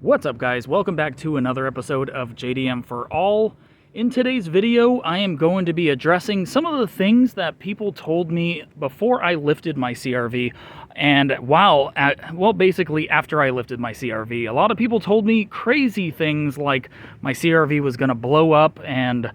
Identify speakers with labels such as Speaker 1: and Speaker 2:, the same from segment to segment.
Speaker 1: What's up, guys? Welcome back to another episode of JDM for All. In today's video, I am going to be addressing some of the things that people told me before I lifted my CRV and basically after I lifted my CRV. A lot of people told me crazy things like my CRV was going to blow up, and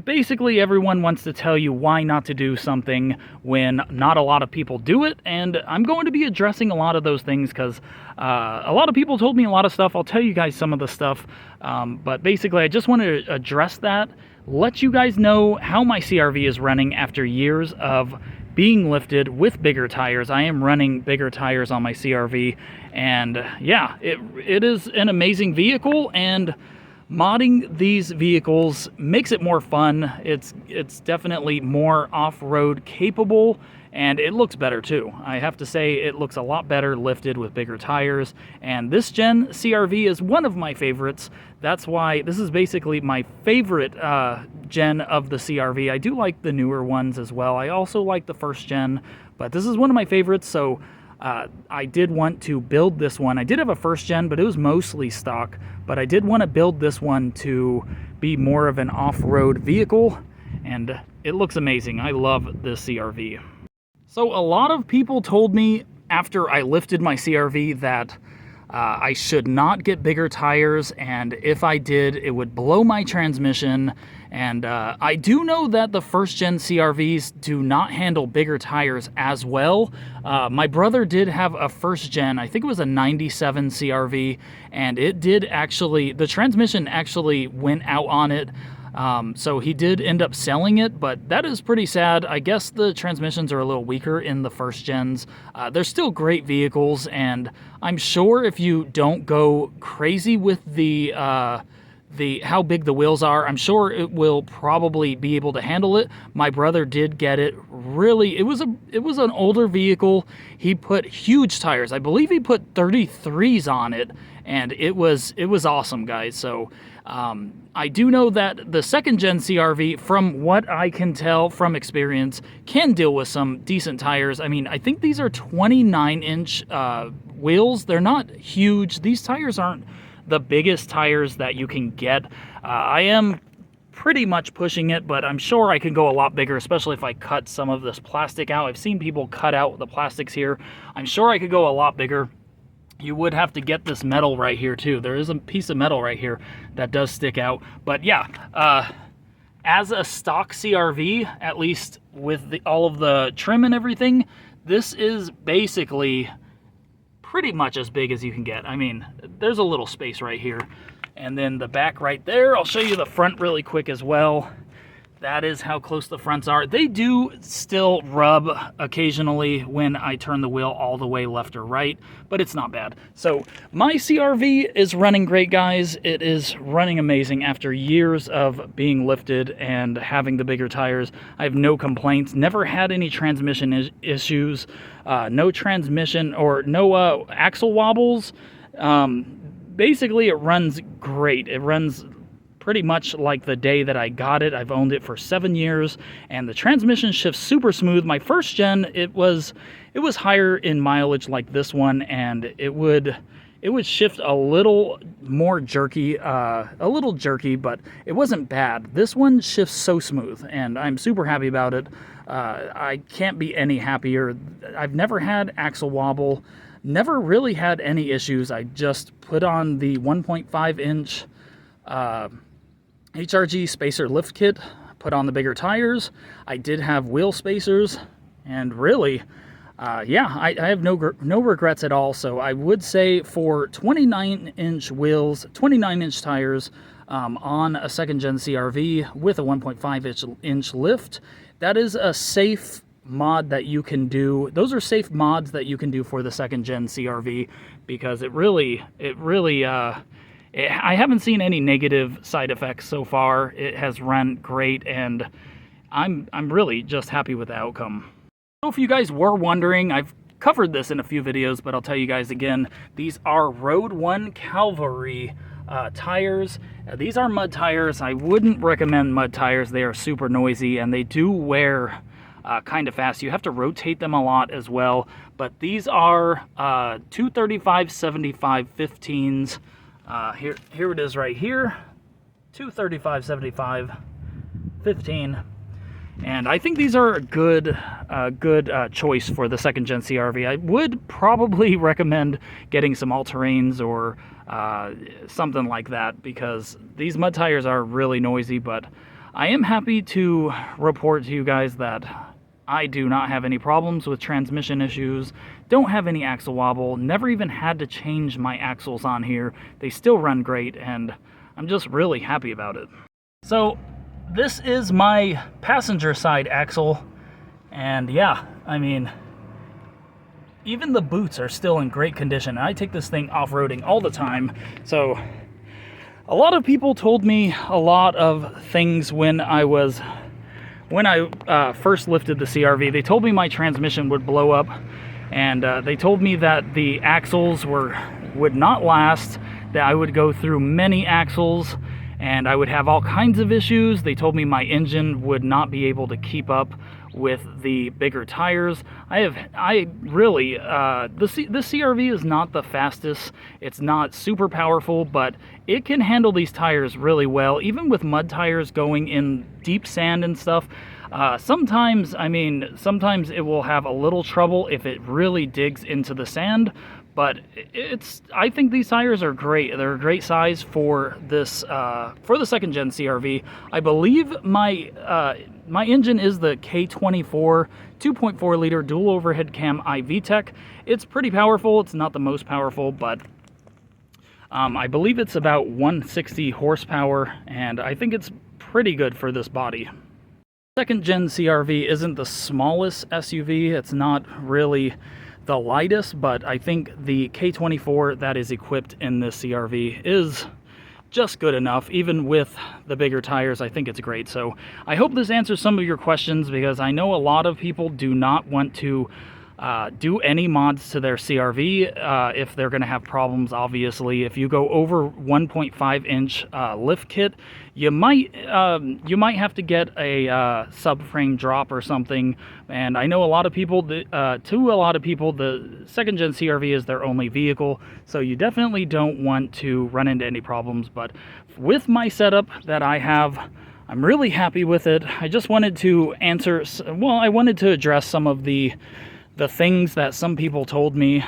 Speaker 1: basically everyone wants to tell you why not to do something when not a lot of people do it, and I'm going to be addressing a lot of those things because a lot of people told me a lot of stuff. I'll tell you guys some of the stuff, but basically I just want to address that, let you guys know how my CRV is running after years of being lifted with bigger tires. I am running bigger tires on my CRV, and yeah, it is an amazing vehicle, and modding these vehicles makes it more fun. It's definitely more off-road capable, and it looks better too. I have to say it looks a lot better lifted with bigger tires, and this gen CRV is one of my favorites. That's why this is basically my favorite gen of the CRV. I do like the newer ones as well. I also like the first gen, but this is one of my favorites, so I did want to build this one. I did have a first gen, but it was mostly stock, but I did want to build this one to be more of an off-road vehicle, and it looks amazing. I love this CRV. So a lot of people told me after I lifted my CRV that I should not get bigger tires, and if I did, it would blow my transmission. And I do know that the first gen CRVs do not handle bigger tires as well. My brother did have a first gen, I think it was a 97 CRV, and it did actually, the transmission actually went out on it. So he did end up selling it, but that is pretty sad. I guess the transmissions are a little weaker in the first gens. They're still great vehicles, and I'm sure if you don't go crazy with the how big the wheels are, I'm sure it will probably be able to handle it. My brother did get it really, it was an older vehicle. He put huge tires. I believe he put 33s on it, and it was awesome, guys. So I do know that the second gen CRV, from what I can tell from experience, can deal with some decent tires. I mean, I think these are 29-inch wheels. They're not huge. These tires aren't the biggest tires that you can get. I am pretty much pushing it, but I'm sure I can go a lot bigger, especially if I cut some of this plastic out. I've seen people cut out the plastics here. I'm sure I could go a lot bigger. You would have to get this metal right here too. There is a piece of metal right here that does stick out. But yeah, as a stock CRV, at least with all of the trim and everything, this is basically pretty much as big as you can get. I mean, there's a little space right here. And then the back right there, I'll show you the front really quick as well. That is how close the fronts are. They do still rub occasionally when I turn the wheel all the way left or right, but it's not bad. So my CRV is running great, guys. It is running amazing after years of being lifted and having the bigger tires. I have no complaints, never had any transmission issues, no transmission or no axle wobbles. Basically, it runs great. It runs pretty much like the day that I got it. I've owned it for 7 years, and the transmission shifts super smooth. My first gen, it was higher in mileage like this one, and it would shift a little more jerky, but it wasn't bad. This one shifts so smooth, and I'm super happy about it. I can't be any happier. I've never had axle wobble, never really had any issues. I just put on the 1.5-inch HRG spacer lift kit, put on the bigger tires. I did have wheel spacers, and really, yeah, I have no regrets at all. So I would say for 29-inch wheels, 29-inch tires on a second-gen CRV with a 1.5-inch lift, that is a safe mod that you can do. Those are safe mods that you can do for the second-gen CRV, because I haven't seen any negative side effects so far. It has run great, and I'm really just happy with the outcome. So if you guys were wondering, I've covered this in a few videos, but I'll tell you guys again, these are Road 1 Cavalry tires. These are mud tires. I wouldn't recommend mud tires. They are super noisy, and they do wear kind of fast. You have to rotate them a lot as well, but these are 235/75 15s. Here it is right here, 235/75 15. And I think these are a good choice for the second gen CRV. I would probably recommend getting some all-terrains or something like that, because these mud tires are really noisy. But I am happy to report to you guys that I do not have any problems with transmission issues, don't have any axle wobble, never even had to change my axles on here. They still run great, and I'm just really happy about it. So this is my passenger side axle, and yeah, I mean, even the boots are still in great condition. I take this thing off-roading all the time, so a lot of people told me a lot of things when I first lifted the CRV. They told me my transmission would blow up, and they told me that the axles would not last, that I would go through many axles, and I would have all kinds of issues. They told me my engine would not be able to keep up with the bigger tires. The CRV is not the fastest. It's not super powerful, but it can handle these tires really well, even with mud tires going in deep sand and stuff. Sometimes it will have a little trouble if it really digs into the sand, but I think these tires are great. They're a great size for this, for the second gen CRV. I believe my engine is the K24 2.4 liter dual overhead cam iVTEC. It's pretty powerful. It's not the most powerful, but I believe it's about 160 horsepower, and I think it's pretty good for this body. Second gen CRV isn't the smallest SUV. It's not really the lightest, but I think the K24 that is equipped in this CRV is just good enough. Even with the bigger tires, I think it's great. So I hope this answers some of your questions, because I know a lot of people do not want to do any mods to their CRV if they're going to have problems. Obviously, if you go over 1.5 inch lift kit, you might have to get a subframe drop or something. And I know a lot of people, the second gen CRV is their only vehicle, so you definitely don't want to run into any problems. But with my setup that I have, I'm really happy with it. I just wanted to I wanted to address some of the things that some people told me,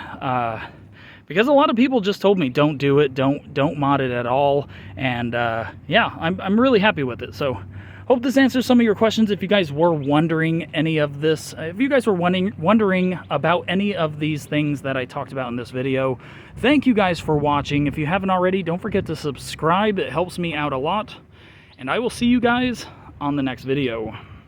Speaker 1: because a lot of people just told me don't do it, don't mod it at all, and yeah, I'm really happy with it. So hope this answers some of your questions. If you guys were wondering any of this, if you guys were wondering about any of these things that I talked about in this video, thank you guys for watching. If you haven't already, don't forget to subscribe. It helps me out a lot, and I will see you guys on the next video.